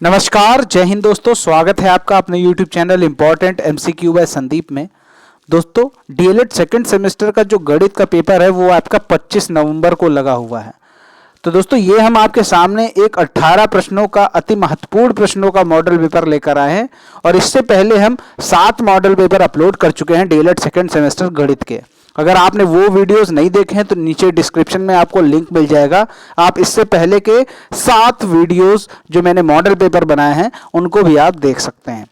नमस्कार, जय हिंद दोस्तों। स्वागत है आपका अपने YouTube channel important MCQ by Sandeep में। दोस्तों, डीएलएड सेकंड सेमेस्टर का जो गणित का पेपर है वो आपका 25 नवंबर को लगा हुआ है। तो दोस्तों, ये हम आपके सामने एक 18 प्रश्नों का अति महत्वपूर्ण प्रश्नों का मॉडल पेपर लेकर आए हैं और इससे पहले हम 7 मॉडल पेपर अपलोड कर चुके हैं डीएलएड सेकंड सेमेस्टर गणित के। अगर आपने वो वीडियोस नहीं देखे हैं तो नीचे डिस्क्रिप्शन में आपको लिंक मिल जाएगा। आप इससे पहले के 7 वीडियोस जो मैंने मॉडल पेपर बनाए हैं उनको भी आप देख सकते हैं।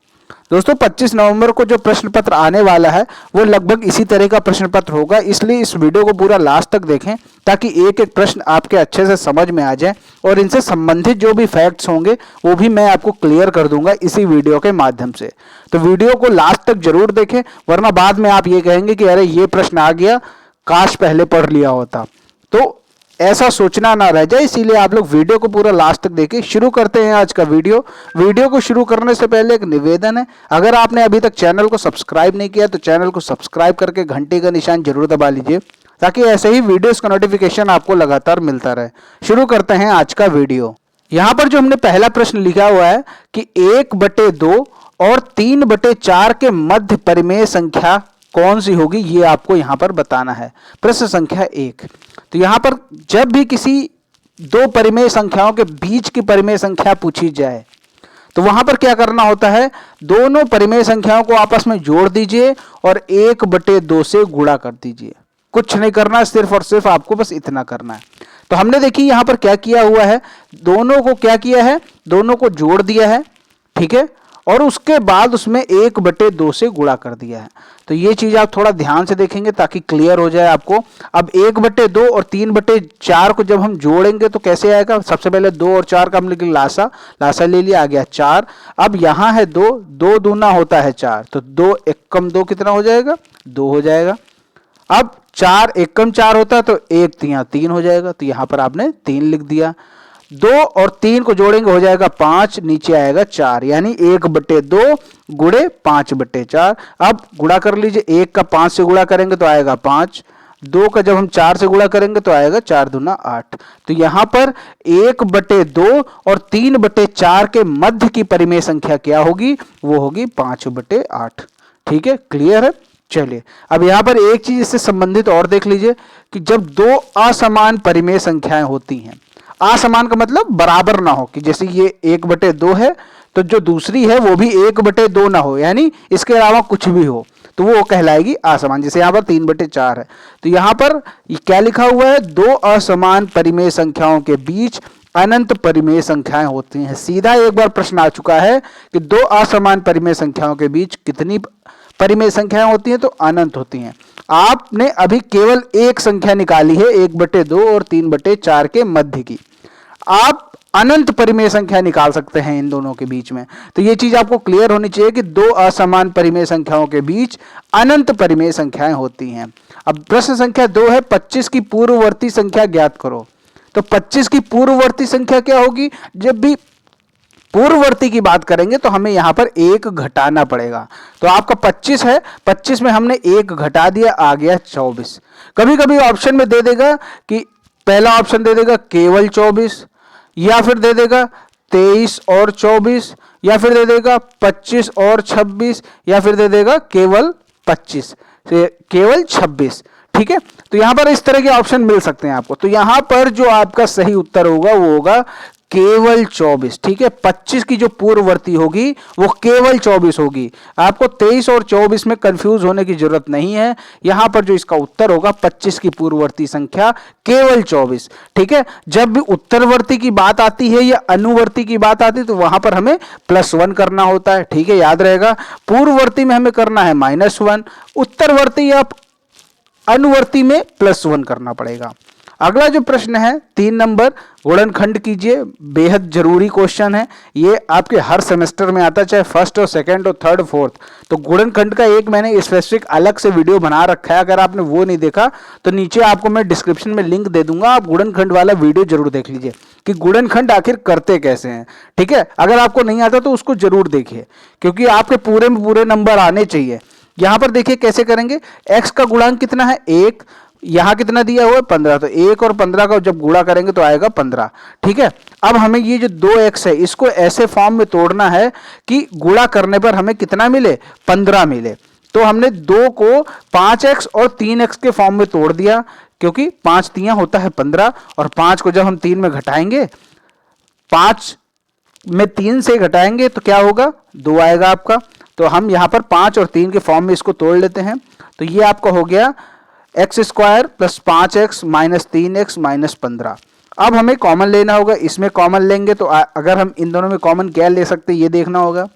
दोस्तों, 25 नवंबर को जो प्रश्न पत्र आने वाला है वो लगभग इसी तरह का प्रश्न पत्र होगा, इसलिए इस वीडियो को पूरा लास्ट तक देखें ताकि एक एक प्रश्न आपके अच्छे से समझ में आ जाए और इनसे संबंधित जो भी फैक्ट्स होंगे वो भी मैं आपको क्लियर कर दूंगा इसी वीडियो के माध्यम से। तो वीडियो को लास्ट तक जरूर देखें, वरना बाद में आप ये कहेंगे कि अरे ये प्रश्न आ गया, काश पहले पढ़ लिया होता। तो ऐसा सोचना ना रह जाए, इसीलिए आप लोग वीडियो को पूरा लास्ट तक देखिए। शुरू करते हैं आज का वीडियो को शुरू करने से पहले एक निवेदन है, अगर आपने अभी तक चैनल को सब्सक्राइब नहीं किया तो चैनल को सब्सक्राइब करके घंटे का निशान जरूर दबा लीजिए ताकि ऐसे ही वीडियोस का नोटिफिकेशन आपको लगातार मिलता रहे। शुरू करते हैं आज का वीडियो। यहाँ पर जो हमने पहला प्रश्न लिखा हुआ है कि 1/2 और 3/4 के मध्य परिमेय संख्या कौन सी होगी, ये आपको यहां पर बताना है। प्रश्न संख्या 1। तो यहां पर जब भी किसी दो परिमेय संख्याओं के बीच की परिमेय संख्या पूछी जाए तो वहां पर क्या करना होता है, दोनों परिमेय संख्याओं को आपस में जोड़ दीजिए और 1/2 से गुणा कर दीजिए। कुछ नहीं करना, सिर्फ और सिर्फ आपको बस इतना करना है। तो हमने देखिए यहां पर क्या किया हुआ है, दोनों को क्या किया है, दोनों को जोड़ दिया है, ठीक है, और उसके बाद उसमें 1/2 से गुणा कर दिया है। तो ये चीज आप थोड़ा ध्यान से देखेंगे ताकि क्लियर हो जाए आपको। अब 1/2 और 3/4 को जब हम जोड़ेंगे तो कैसे आएगा, सबसे पहले 2 और 4 का हमने लासा ले लिया, आ गया 4। अब यहां है 2 दूना होता है 4, तो 2 एकम 2 कितना हो जाएगा, 2 हो जाएगा। अब 4 एकम 4 होता है तो 1 3 3 हो जाएगा, तो यहां पर आपने 3 लिख दिया। 2 और 3 को जोड़ेंगे हो जाएगा 5, नीचे आएगा 4, यानी 1/2 गुणे 5/4। अब गुणा कर लीजिए, 1 का 5 से गुणा करेंगे तो आएगा 5, 2 का जब हम 4 से गुणा करेंगे तो आएगा 4 दूना 8। तो यहां पर 1/2 और 3/4 के मध्य की परिमेय संख्या क्या होगी, वो होगी 5/8। ठीक है, क्लियर है। चलिए अब यहां पर एक चीज इससे संबंधित और देख लीजिए कि जब दो असमान परिमेय संख्याएं होती हैं, असमान का मतलब बराबर ना हो, कि जैसे ये 1/2 है तो जो दूसरी है वो भी 1/2 ना हो, यानी इसके अलावा कुछ भी हो, तो वो कहलाएगी असमान। जैसे यहाँ पर 3/4 है, तो यहाँ पर क्या लिखा हुआ है, दो असमान परिमेय संख्याओं के बीच अनंत परिमेय संख्याएं होती हैं। सीधा एक बार प्रश्न आ चुका है कि दो असमान परिमेय संख्याओं के बीच कितनी परिमेय संख्याएं होती हैं, तो अनंत होती हैं। आपने अभी केवल एक संख्या निकाली है 1/2 और 3/4 के मध्य की, आप अनंत परिमेय संख्या निकाल सकते हैं इन दोनों के बीच में। तो ये चीज आपको क्लियर होनी चाहिए कि दो असमान परिमेय संख्याओं के बीच अनंत परिमेय संख्याएं होती हैं। अब प्रश्न संख्या 2 है, 25 की पूर्ववर्ती संख्या ज्ञात करो। तो 25 की पूर्ववर्ती संख्या क्या होगी, जब भी पूर्ववर्ती की बात करेंगे तो हमें यहां पर 1 घटाना पड़ेगा। तो आपका 25 है, 25 में हमने 1 घटा दिया, आ गया 24। कभी कभी ऑप्शन में दे देगा कि पहला ऑप्शन दे देगा केवल 24, या फिर दे देगा 23 और 24, या फिर दे देगा 25 और 26, या फिर दे देगा केवल 25 से केवल 26। ठीक है, तो यहां पर इस तरह के ऑप्शन मिल सकते हैं आपको। तो यहां पर जो आपका सही उत्तर होगा वो होगा केवल 24। ठीक है, 25 की जो पूर्ववर्ती होगी वो केवल 24 होगी। आपको 23 और 24 में कंफ्यूज होने की जरूरत नहीं है। यहां पर जो इसका उत्तर होगा 25 की पूर्ववर्ती संख्या केवल 24। ठीक है, जब भी उत्तरवर्ती की बात आती है या अनुवर्ती की बात आती है तो वहां पर हमें +1 करना होता है। ठीक है, याद रहेगा। पूर्ववर्ती में हमें करना है -1, उत्तरवर्ती या अनुवर्ती में +1 करना पड़ेगा। अगला जो प्रश्न है 3 नंबर, गुणनखंड कीजिए। बेहद जरूरी क्वेश्चन है, ये आपके हर सेमेस्टर में आता है, चाहे फर्स्ट और सेकंड और थर्ड फोर्थ। तो गुणनखंड का एक मैंने स्पेसिफिक अलग से वीडियो बना रखा है, अगर आपने वो नहीं देखा तो नीचे आपको मैं डिस्क्रिप्शन में लिंक दे दूंगा, आप गुणनखंड वाला वीडियो जरूर देख लीजिए कि गुणनखंड आखिर करते कैसे हैं। ठीक है, अगर आपको नहीं आता तो उसको जरूर देखिए, क्योंकि आपके पूरे में पूरे नंबर आने चाहिए। यहां पर देखिए कैसे करेंगे, x का गुणांक कितना है 1, यहाँ कितना दिया हुआ है 15, तो 1 और 15 का जब गुणा करेंगे तो आएगा 15। ठीक है, अब हमें ये जो 2x है इसको ऐसे फॉर्म में तोड़ना है कि गुणा करने पर हमें कितना मिले, 15 मिले। तो हमने 2 को 5x और 3x के फॉर्म में तोड़ दिया, क्योंकि 5 तियां होता है 15, और 5 को जब हम 3 में घटाएंगे, 5 में 3 से घटाएंगे तो क्या होगा, 2 आएगा आपका। तो हम यहाँ पर 5 और 3 के फॉर्म में इसको तोड़ लेते हैं। तो ये आपका हो गया x square plus 5x minus 3x minus 15। अब हमें कॉमन लेना होगा, इसमें कॉमन लेंगे तो अगर हम इन दोनों में कॉमन क्या ले सकते हैं ये देखना होगा।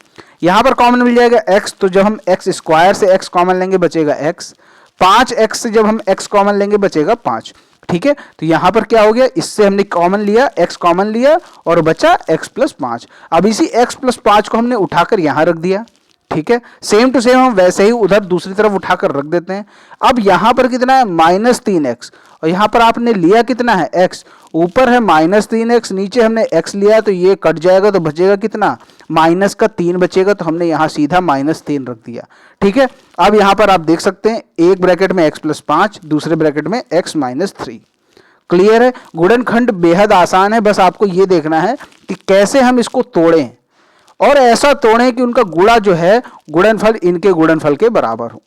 यहाँ पर कॉमन मिल जाएगा x, तो जब हम एक्स स्क्वायर से x कॉमन लेंगे बचेगा x, 5x से जब हम x कॉमन लेंगे बचेगा 5। ठीक है, तो यहाँ पर क्या हो गया, इससे हमने कॉमन लिया, x कॉमन लिया और बचा x प्लस 5। अब इसी x प्लस 5 को हमने उठाकर यहाँ रख दिया। ठीक है, सेम टू सेम हम वैसे ही उधर दूसरी तरफ उठाकर रख देते हैं। अब यहां पर कितना है -3x, और यहां पर आपने लिया कितना है x, ऊपर है -3x, नीचे हमने x लिया, तो ये कट जाएगा तो बचेगा कितना, -3 बचेगा। तो हमने यहां सीधा -3 रख दिया। ठीक है, अब यहां पर आप देख सकते हैं एक ब्रैकेट में x प्लस 5, दूसरे ब्रैकेट में x माइनस 3। क्लियर है, गुणनखंड बेहद आसान है, बस आपको ये देखना है कि कैसे हम इसको तोड़ें और ऐसा तोड़ें कि उनका गुणा जो है गुणनफल इनके गुणनफल के बराबर हो।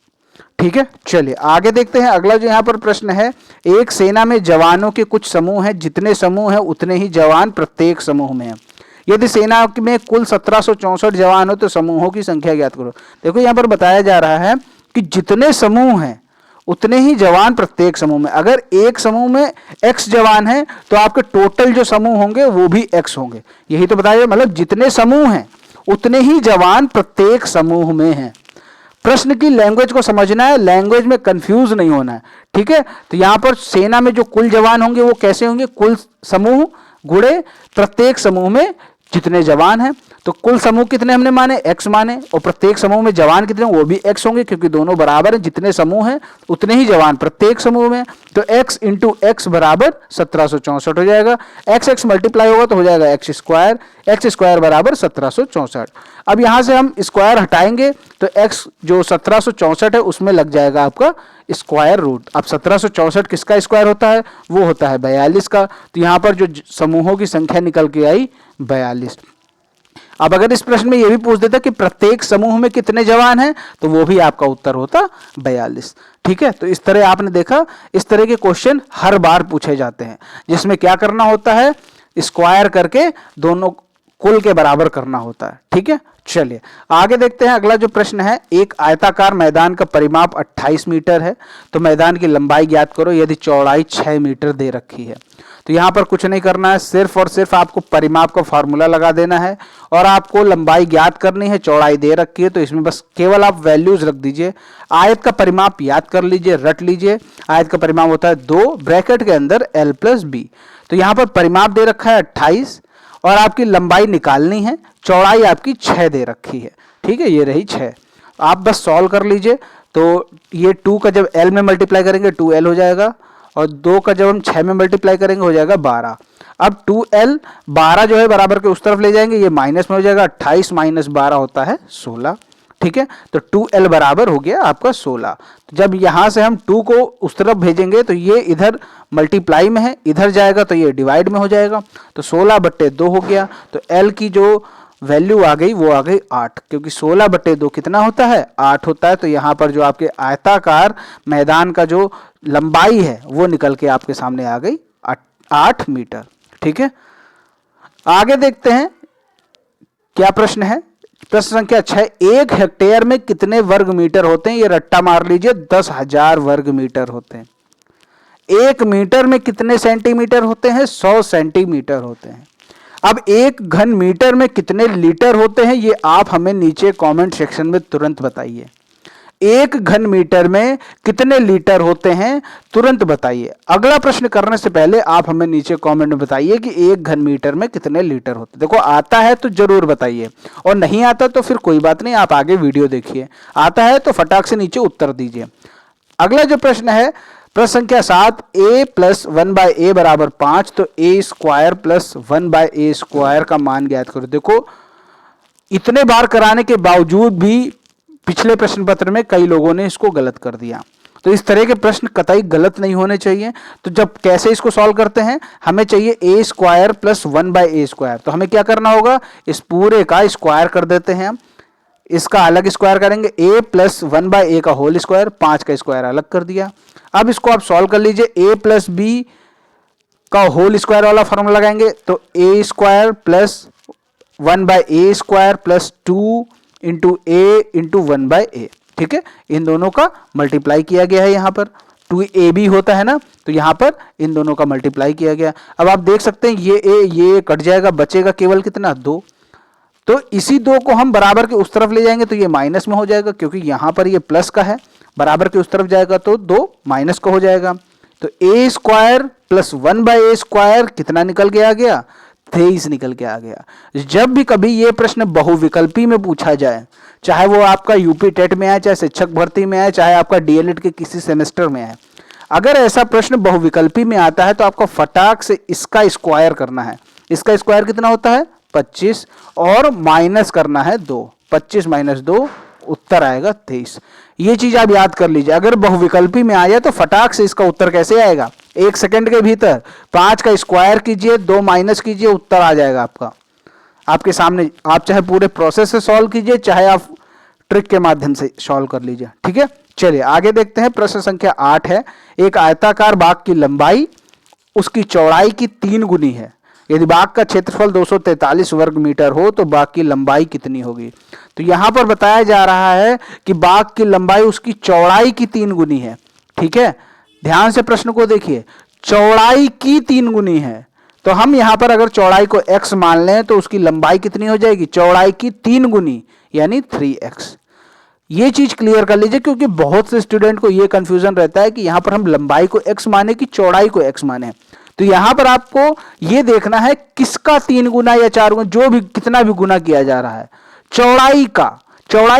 ठीक है, चलिए आगे देखते हैं। अगला जो यहाँ पर प्रश्न है, एक सेना में जवानों के कुछ समूह हैं, जितने समूह हैं उतने ही जवान प्रत्येक समूह में हैं। यदि सेना में कुल 1764 जवान हो तो समूहों की संख्या ज्ञात करो। देखो यहाँ पर बताया जा रहा है कि जितने समूह हैं उतने ही जवान प्रत्येक समूह में। अगर एक समूह में x जवान है तो आपके टोटल जो समूह होंगे वो भी x होंगे। यही तो बताया, मतलब जितने समूह हैं उतने ही जवान प्रत्येक समूह में हैं। प्रश्न की लैंग्वेज को समझना है, लैंग्वेज में कंफ्यूज नहीं होना है। ठीक है, तो यहां पर सेना में जो कुल जवान होंगे वो कैसे होंगे, कुल समूह गुणे प्रत्येक समूह में जितने जवान हैं। तो कुल समूह कितने हमने माने, x माने, और प्रत्येक समूह में जवान कितने वो भी x होंगे, क्योंकि दोनों बराबर हैं। जितने समूह हैं उतने ही जवान प्रत्येक समूह में। तो x इंटू एक्स बराबर 1764 हो जाएगा। x मल्टीप्लाई होगा तो हो जाएगा x स्क्वायर बराबर 1764। अब यहां से हम स्क्वायर हटाएंगे तो x जो 1764 है उसमें लग जाएगा आपका स्क्वायर रूट। अब 1764 किसका स्क्वायर होता है, वो होता है 42 का। तो यहाँ पर जो समूहों की संख्या निकल के आई 42। अब अगर इस प्रश्न में यह भी पूछ देता कि प्रत्येक समूह में कितने जवान हैं, तो वो भी आपका उत्तर होता 42। ठीक है, तो इस तरह आपने देखा, इस तरह के क्वेश्चन हर बार पूछे जाते हैं, जिसमें क्या करना होता है, स्क्वायर करके दोनों कुल के बराबर करना होता है। ठीक है, चलिए आगे देखते हैं। अगला जो प्रश्न है, एक आयताकार मैदान का परिमाप 28 मीटर है, तो मैदान की लंबाई ज्ञात करो यदि चौड़ाई 6 मीटर दे रखी है। तो यहाँ पर कुछ नहीं करना है, सिर्फ और सिर्फ आपको परिमाप का फॉर्मूला लगा देना है और आपको लंबाई ज्ञात करनी है। चौड़ाई दे रखी है तो इसमें बस केवल आप वैल्यूज रख दीजिए। आयत का परिमाप याद कर लीजिए, रट लीजिए। आयत का परिमाप होता है 2 ब्रैकेट के अंदर l प्लस बी। तो यहाँ पर परिमाप दे रखा है 28 और आपकी लंबाई निकालनी है। चौड़ाई आपकी 6 दे रखी है। ठीक है, ये रही 6। आप बस सॉल्व कर लीजिए। तो ये 2 का जब l में मल्टीप्लाई करेंगे 2l हो जाएगा, और 2 का जब हम 6 में मल्टीप्लाई करेंगे हो जाएगा 12। अब 2l 12 जो है बराबर के उस तरफ ले जाएंगे, ये माइनस में हो जाएगा। 28 माइनस 12 होता है 16। ठीक है, तो 2l बराबर हो गया आपका 16। तो जब यहां से हम 2 को उस तरफ भेजेंगे तो ये इधर मल्टीप्लाई में है, इधर जाएगा तो ये डिवाइड में हो जाएगा। तो 16/2 हो गया। तो l की जो वैल्यू आ गई वो आ गई 8, क्योंकि 16/2 कितना होता है, 8 होता है। तो यहाँ पर जो आपके आयताकार मैदान का जो लंबाई है वो निकल के आपके सामने आ गई 8 मीटर। ठीक है, आगे देखते हैं क्या प्रश्न है। प्रश्न संख्या 6, 1 हेक्टेयर में कितने वर्ग मीटर होते हैं, ये रट्टा मार लीजिए, 10,000 वर्ग मीटर होते हैं। 1 मीटर में कितने सेंटीमीटर होते हैं, 100 सेंटीमीटर होते हैं। अब 1 घन मीटर में कितने लीटर होते हैं, ये आप हमें नीचे कमेंट सेक्शन में तुरंत बताइए। 1 घन मीटर में कितने लीटर होते हैं, तुरंत बताइए। अगला प्रश्न करने से पहले आप हमें नीचे कमेंट में बताइए कि 1 घन मीटर में कितने लीटर होते हैं। देखो आता है तो जरूर बताइए, और नहीं आता तो फिर कोई बात नहीं, आप आगे वीडियो देखिए। आता है तो फटाक से नीचे उत्तर दीजिए। अगला जो प्रश्न है, प्रश्न संख्या 7, a प्लस 1/a बराबर 5, तो a square plus 1/a square का मान ज्ञात करो। देखो इतने बार कराने के बावजूद भी पिछले प्रश्न पत्र में कई लोगों ने इसको गलत कर दिया। तो इस तरह के प्रश्न कतई गलत नहीं होने चाहिए। तो जब कैसे इसको सॉल्व करते हैं, हमें चाहिए ए स्क्वायर प्लस 1/a²। तो हमें क्या करना होगा, इस पूरे का स्क्वायर कर देते हैं हम, इसका अलग स्क्वायर करेंगे, a प्लस 1/a का होल स्क्वायर, 5 का स्क्वायर अलग कर दिया। अब इसको आप सॉल्व कर लीजिए, a प्लस बी का होल स्क्वायर वाला फॉर्मूला लगाएंगे, तो a square plus 1/a² plus 2 into a into 1/a। ठीक है, इन दोनों का मल्टीप्लाई किया गया है, यहाँ पर 2ab होता है ना, तो यहाँ पर इन दोनों का मल्टीप्लाई किया गया। अब आप देख सकते हैं ये कट जाएगा, बचेगा केवल कितना, 2। तो इसी 2 को हम बराबर के उस तरफ ले जाएंगे तो ये माइनस में हो जाएगा, क्योंकि यहाँ पर ये प्लस का है, बराबर के उस तरफ जाएगा तो 2 माइनस का हो जाएगा। तो a स्क्वायर प्लस 1/a² कितना निकल के आ गया, 23 निकल के आ गया। जब भी कभी ये प्रश्न बहुविकल्पी में पूछा जाए, चाहे वो आपका यूपी टेट में आए, चाहे शिक्षक भर्ती में आए, चाहे आपका डीएलएड के किसी सेमेस्टर में आए, अगर ऐसा प्रश्न बहुविकल्पी में आता है तो आपको फटाक से इसका स्क्वायर करना है। इसका स्क्वायर कितना होता है, 25, और माइनस करना है 2, 25 माइनस 2, उत्तर आएगा 23। ये चीज आप याद कर लीजिए, अगर बहुविकल्पी में आ जाए तो फटाक से इसका उत्तर कैसे आएगा, 1 सेकंड के भीतर 5 का स्क्वायर कीजिए, 2 माइनस कीजिए, उत्तर आ जाएगा आपका आपके सामने। आप चाहे पूरे प्रोसेस से सॉल्व कीजिए, चाहे आप ट्रिक के माध्यम से सॉल्व कर लीजिए। ठीक है, चलिए आगे देखते हैं। प्रश्न संख्या 8 है, एक आयताकार बाग की लंबाई उसकी चौड़ाई की 3 गुनी है। यदि बाग का क्षेत्रफल 243 वर्ग मीटर हो तो बाग की लंबाई कितनी होगी। तो यहां पर बताया जा रहा है कि बाग की लंबाई उसकी चौड़ाई की 3 गुनी है। ठीक है, ध्यान से प्रश्न को देखिए, चौड़ाई की 3 गुनी है, तो हम यहां पर अगर चौड़ाई को x मान लें तो उसकी लंबाई कितनी हो जाएगी, चौड़ाई की 3 गुनी यानी 3x। ये चीज क्लियर कर लीजिए, क्योंकि बहुत से स्टूडेंट को ये कंफ्यूजन रहता है कि यहां पर हम लंबाई को x माने कि चौड़ाई को x माने। तो यहां पर आपको ये देखना है किसका 3 गुना या 4 गुना, जो भी कितना भी गुना किया जा रहा है, चौड़ाई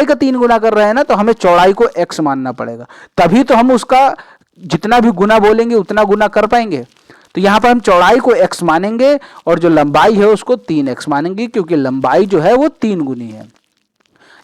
का 3 गुना कर रहे हैं ना, तो हमें चौड़ाई को x मानना पड़ेगा, तभी तो हम उसका जितना भी गुना बोलेंगे उतना गुना कर पाएंगे। तो यहां पर हम चौड़ाई को x मानेंगे और जो लंबाई है उसको 3x मानेंगे, क्योंकि लंबाई जो है वो 3 गुनी है।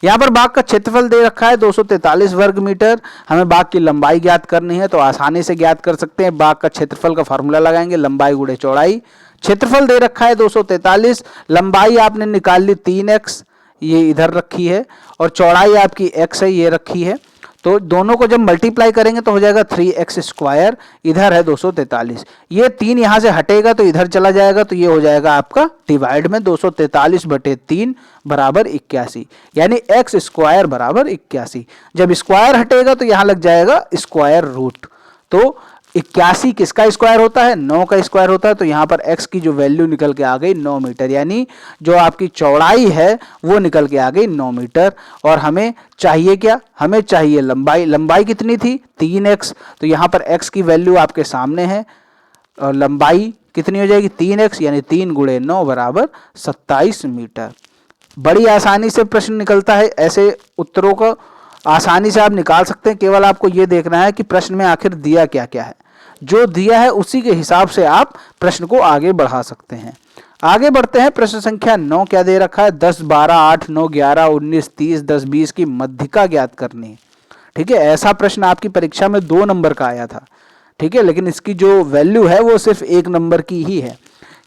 यहां पर बाग का क्षेत्रफल दे रखा है 243 वर्ग मीटर, हमें बाग की लंबाई ज्ञात करनी है, तो आसानी से ज्ञात कर सकते हैं। बाग का क्षेत्रफल का फार्मूला लगाएंगे, लंबाई गुणे चौड़ाई। क्षेत्रफल दे रखा है 243, लंबाई आपने निकाल ली 3x, ये इधर रखी है, और चौड़ाई आपकी x है, ये रखी है। तो दोनों को जब मल्टीप्लाई करेंगे तो हो जाएगा 3x², इधर है 243, ये 3 यहां से हटेगा तो इधर चला जाएगा, तो ये हो जाएगा आपका डिवाइड में 243/3 बराबर 81, यानी x² बराबर 81। जब स्क्वायर हटेगा तो यहां लग जाएगा स्क्वायर रूट। तो 81 किसका स्क्वायर होता है, 9 का स्क्वायर होता है। तो यहाँ पर x की जो वैल्यू निकल के आ गई 9 मीटर, यानी जो आपकी चौड़ाई है वो निकल के आ गई 9 मीटर। और हमें चाहिए क्या, हमें चाहिए लंबाई कितनी थी, 3x। तो यहाँ पर x की वैल्यू आपके सामने है, और लंबाई कितनी हो जाएगी 3x, यानी 3 गुणे 9 बराबर 27 मीटर। बड़ी आसानी से प्रश्न निकलता है, ऐसे उत्तरों को आसानी से आप निकाल सकते हैं। केवल आपको ये देखना है कि प्रश्न में आखिर दिया क्या क्या है, जो दिया है उसी के हिसाब से आप प्रश्न को आगे बढ़ा सकते हैं। आगे बढ़ते हैं। प्रश्न संख्या 9 क्या दे रखा है, 10, 12, 8, 9, 11, 19, 30, 10, 20 की मध्यिका ज्ञात करनी है। ठीक है, ऐसा प्रश्न आपकी परीक्षा में 2 नंबर का आया था। ठीक है, लेकिन इसकी जो वैल्यू है वो सिर्फ 1 नंबर की ही है।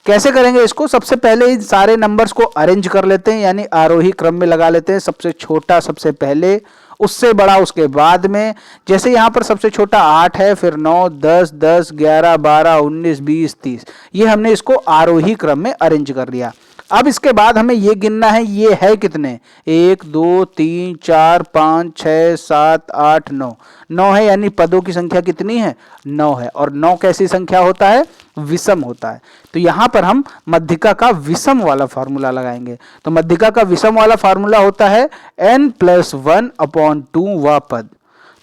कैसे करेंगे इसको, सबसे पहले इन सारे नंबर्स को अरेंज कर लेते हैं, यानी आरोही क्रम में लगा लेते हैं। सबसे छोटा सबसे पहले, उससे बड़ा उसके बाद में। जैसे यहाँ पर सबसे छोटा 8 है, फिर 9, 10, 10, 11, 12, 19, 20, 30, ये हमने इसको आरोही क्रम में अरेंज कर लिया। अब इसके बाद हमें ये गिनना है, ये है कितने, 1, 2, 3, 4, 5, 6, 7, 8, 9, 9 है, यानी पदों की संख्या कितनी है, 9 है। और 9 कैसी संख्या होता है, विषम होता है। तो यहां पर हम मध्यिका का विषम वाला फार्मूला लगाएंगे। तो मध्यिका का विषम वाला फार्मूला होता है n+1/2 व पद।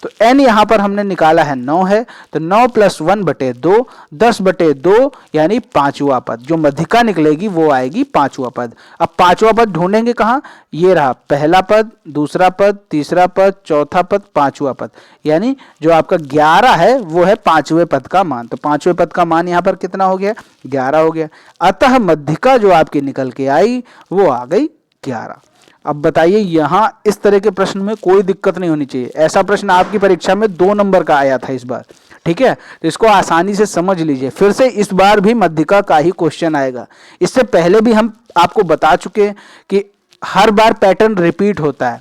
तो n यहां पर हमने निकाला है 9 है, तो 9 + 1/2, 10/2 यानी 5वां पद। जो मध्यिका निकलेगी वो आएगी 5वां पद। अब 5वां पद ढूंढेंगे कहां, ये रहा पहला पद, दूसरा पद, तीसरा पद, चौथा पद, 5वां पद, यानी जो आपका 11 है वो है 5वें पद का मान। तो 5वें पद का मान यहां पर कितना हो गया, 11 हो गया। अतः मध्यिका जो आपकी निकल के आई वो आ गई 11। अब बताइए, यहाँ इस तरह के प्रश्न में कोई दिक्कत नहीं होनी चाहिए। ऐसा प्रश्न आपकी परीक्षा में 2 नंबर का आया था इस बार, ठीक है, तो इसको आसानी से समझ लीजिए। फिर से इस बार भी मध्यिका का ही क्वेश्चन आएगा। इससे पहले भी हम आपको बता चुके कि हर बार पैटर्न रिपीट होता है।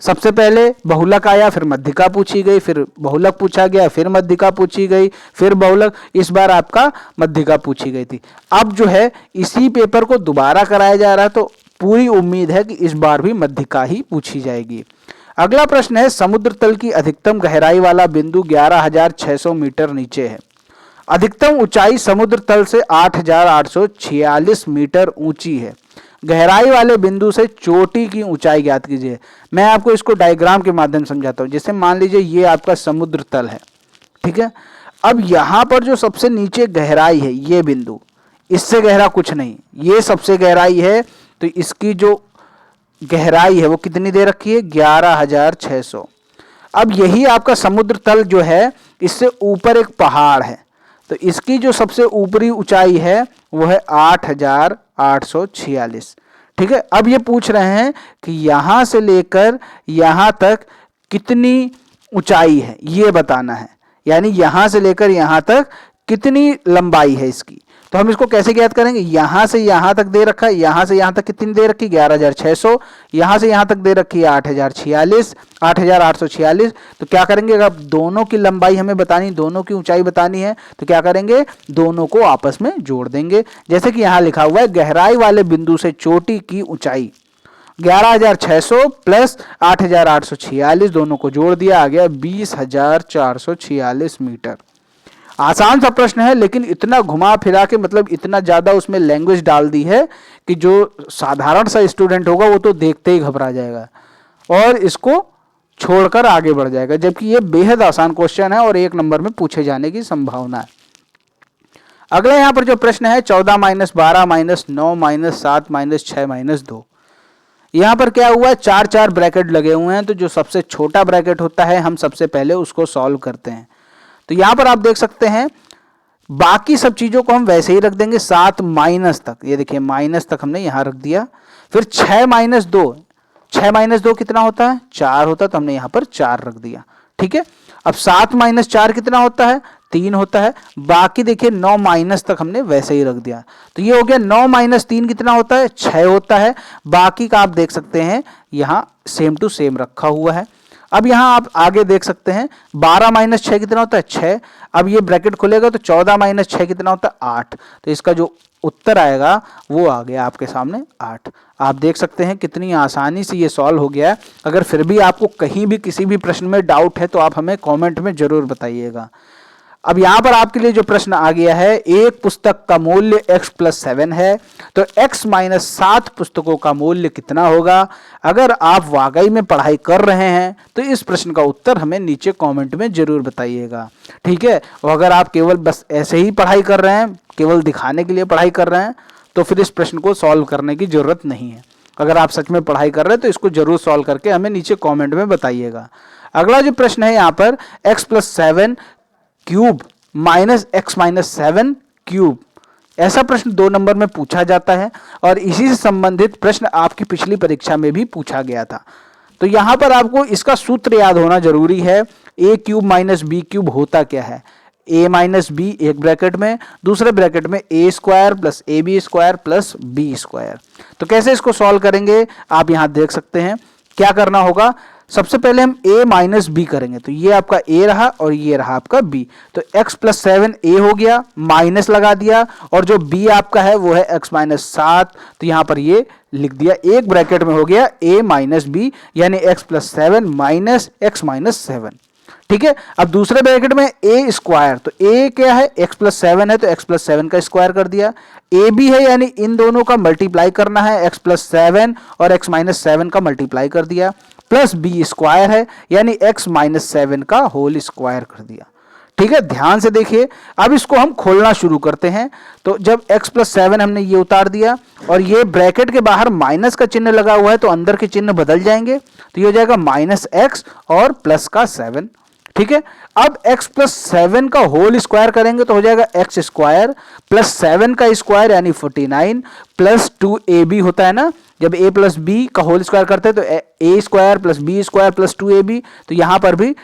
सबसे पहले बहुलक आया, फिर मध्यिका पूछी गई, फिर बहुलक पूछा गया, फिर मध्यिका पूछी गई, फिर बहुलक, इस बार आपका मध्यिका पूछी गई थी। अब जो है इसी पेपर को दोबारा कराया जा रहा है, तो पूरी उम्मीद है कि इस बार भी मध्यिका ही पूछी जाएगी। अगला प्रश्न है, समुद्र तल की अधिकतम गहराई वाला बिंदु 11,600 मीटर नीचे है। अधिकतम ऊंचाई समुद्र तल से 8,846 मीटर ऊंची है। गहराई वाले बिंदु से चोटी की ऊंचाई ज्ञात कीजिए। मैं आपको इसको डायग्राम के माध्यम समझाता हूं। जैसे मान लीजिए ये आपका समुद्र तल है, ठीक है। अब यहां पर जो सबसे नीचे गहराई है, ये बिंदु, इससे गहरा कुछ नहीं, ये सबसे गहराई है। तो इसकी जो गहराई है वो कितनी दे रखी है, 11,600। अब यही आपका समुद्र तल जो है, इससे ऊपर एक पहाड़ है, तो इसकी जो सबसे ऊपरी ऊंचाई है वो है 8,846, ठीक है। अब ये पूछ रहे हैं कि यहां से लेकर यहां तक कितनी ऊंचाई है, ये बताना है। यानी यहां से लेकर यहां तक कितनी लंबाई है इसकी। तो हम इसको कैसे ज्ञात करेंगे, यहां से यहां तक दे रखा है, यहां से यहां तक कितनी दे रखी, 11,600, यहां से यहां तक दे रखी है 8,846। तो क्या करेंगे, अगर दोनों की लंबाई हमें बतानी, दोनों की ऊंचाई बतानी है, तो क्या करेंगे, दोनों को आपस में जोड़ देंगे। जैसे कि यहां लिखा हुआ है, गहराई वाले बिंदु से चोटी की ऊंचाई 11,600 प्लस 8,846, दोनों को जोड़ दिया, आ गया 20,446 मीटर। आसान सा प्रश्न है, लेकिन इतना घुमा फिरा के, मतलब इतना ज्यादा उसमें लैंग्वेज डाल दी है कि जो साधारण सा स्टूडेंट होगा वो तो देखते ही घबरा जाएगा और इसको छोड़कर आगे बढ़ जाएगा। जबकि ये बेहद आसान क्वेश्चन है और 1 नंबर में पूछे जाने की संभावना है। अगला यहां पर जो प्रश्न है, 14 - 12 - 9 - 7 - 6 - 2। यहां पर क्या हुआ है, 4 ब्रैकेट लगे हुए हैं। तो जो सबसे छोटा ब्रैकेट होता है, हम सबसे पहले उसको सॉल्व करते हैं। तो यहां पर आप देख सकते हैं, बाकी सब चीजों को हम वैसे ही रख देंगे 7 माइनस तक। ये देखिए माइनस तक हमने यहां रख दिया। फिर 6 - 2, 6 - 2 कितना होता है, 4 होता है, तो हमने यहां पर 4 रख दिया, ठीक है। अब 7 - 4 कितना होता है, 3 होता है। बाकी देखिए 9 माइनस तक हमने वैसे ही रख दिया। तो ये हो गया 9 - 3 कितना होता है, 6 होता है। बाकी का आप देख सकते हैं यहां सेम टू सेम रखा हुआ है। अब यहां आप आगे देख सकते हैं 12 - 6 कितना होता है, 6। अब ये ब्रैकेट खुलेगा तो 14 - 6 कितना होता है, 8। तो इसका जो उत्तर आएगा वो आ गया आपके सामने 8। आप देख सकते हैं कितनी आसानी से ये सॉल्व हो गया है। अगर फिर भी आपको कहीं भी किसी भी प्रश्न में डाउट है तो आप हमें कमेंट में जरूर बताइएगा। अब यहां पर आपके लिए जो प्रश्न आ गया है, एक पुस्तक का मूल्य x + 7 है, तो x - 7 पुस्तकों का मूल्य कितना होगा। अगर आप वाकई में पढ़ाई कर रहे हैं तो इस प्रश्न का उत्तर हमें नीचे कमेंट में जरूर बताइएगा, ठीक है। और अगर आप केवल बस ऐसे ही पढ़ाई कर रहे हैं, केवल दिखाने के लिए पढ़ाई कर रहे हैं, तो फिर इस प्रश्न को सॉल्व करने की जरूरत नहीं है। अगर आप सच में पढ़ाई कर रहे हैं तो इसको जरूर सॉल्व करके हमें नीचे कॉमेंट में बताइएगा। अगला जो प्रश्न है यहाँ पर, x + 7 cube minus x - 7 cube, ऐसा प्रश्न 2 नंबर में पूछा जाता है और इसी से संबंधित प्रश्न आपकी पिछली परीक्षा में भी पूछा गया था। तो यहां पर आपको इसका सूत्र याद होना जरूरी है। a cube minus b cube होता क्या है, a माइनस b एक ब्रैकेट में, दूसरे ब्रैकेट में a² + ab² + b²। तो कैसे इसको सॉल्व करेंगे आप यहां देख सकते हैं। क्या करना होगा, सबसे पहले हम a माइनस बी करेंगे। तो ये आपका a रहा और ये रहा आपका b। तो x + 7 a हो गया, माइनस लगा दिया, और जो b आपका है वो है x - 7। तो यहां पर ये लिख दिया, एक ब्रैकेट में हो गया a माइनस बी, यानी x + 7 माइनस x - 7, ठीक है। अब दूसरे ब्रैकेट में a², तो a क्या है, x + 7 है, तो x + 7 का स्क्वायर कर दिया। ab है, यानी इन दोनों का मल्टीप्लाई करना है, x + 7 और x - 7 का मल्टीप्लाई कर दिया, प्लस b² है, यानी x - 7 का होल स्क्वायर कर दिया, ठीक है। ध्यान से देखिए, अब इसको हम खोलना शुरू करते हैं। तो जब x + 7 हमने ये उतार दिया और ये ब्रैकेट के बाहर माइनस का चिन्ह लगा हुआ है, तो अंदर के चिन्ह बदल जाएंगे। तो ये हो जाएगा -x और +7, ठीक है। अब x प्लस 7 का होल स्क्वायर करेंगे तो हो जाएगा x स्क्वायर प्लस 7 का स्क्वायर यानी 49 प्लस 2ab होता है ना, जब a प्लस बी का होल स्क्वायर करते हैं तो a square plus B square plus 2ab, तो यहां पर भी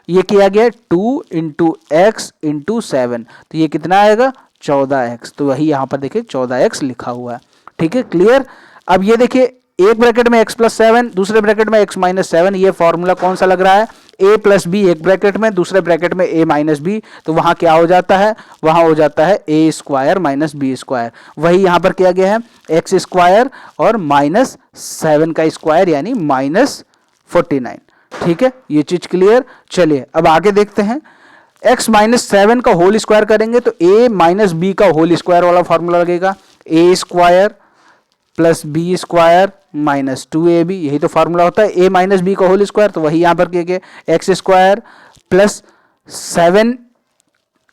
ये किया गया 2 इंटू एक्स इंटू 7, तो ये कितना आएगा 14x, तो वही यहां पर देखिए 14x लिखा हुआ है। ठीक है, क्लियर। अब ये देखिए एक ब्रैकेट में x प्लस 7, दूसरे ब्रैकेट में x माइनस 7, ये फॉर्मूला कौन सा लग रहा है, a प्लस बी एक ब्रैकेट में, दूसरे ब्रैकेट में a माइनस बी, तो वहां क्या हो जाता है, वहां हो जाता है a square minus B square, वही यहां पर किया गया है x स्क्वायर और माइनस 7 का स्क्वायर यानी माइनस 49। ठीक है, ये चीज क्लियर। चलिए अब आगे देखते हैं, x माइनस 7 का होल स्क्वायर करेंगे तो a माइनस बी का होल स्क्वायर वाला फॉर्मूला लगेगा, a square plus B square minus 2ab, यही तो फॉर्मूला होता है a माइनस बी का होल स्क्वायर, तो वही यहां पर किया गया x स्क्वायर प्लस 7